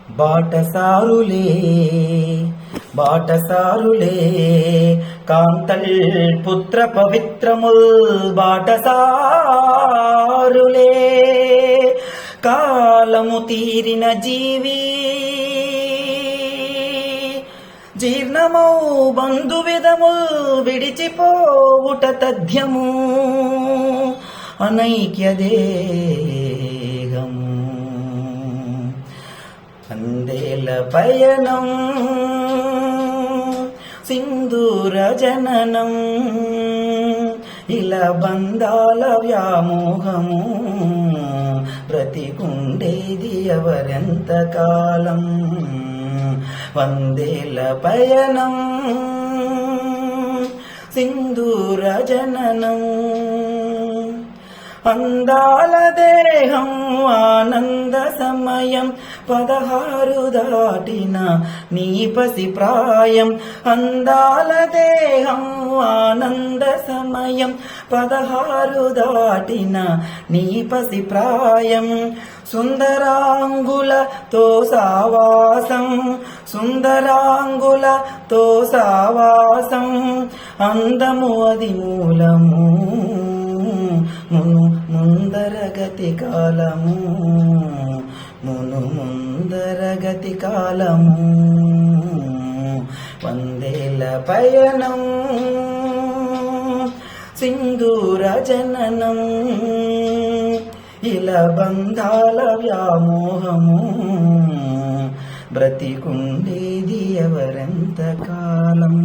బాటసారులే బాటసారులే కాంతల్ పుత్ర పవిత్రముల్ బాటసారులే కాలము తీరిన జీవి జీర్ణమౌ బంధు విధముల్ విడిచిపోవుట తథ్యము అనైక్య దేహము అందేల పయనం సింధూర జననం ఇలా బంధాల వ్యామోహము బ్రతికుండేది ఎవరెంత కాలం వందేల పయనం సింధూర జననం అందాల దేహం ఆనంద సమయం 16 దాటిన నీ పసి ప్రాయం అందాల దేహం ఆనంద సమయం 16 దాటిన నీ పసి ప్రాయం సుందరాంగులతో సావాసం సుందరాంగులతో సావాసం అందము అది మూలము మును ముందరగతి కాలము మును ముందరగతి కాలము వందేల పయనం సింధూర జననం ఇలా బంధాల వ్యామోహము బ్రతికుండేది ఎవరెంత కాలం.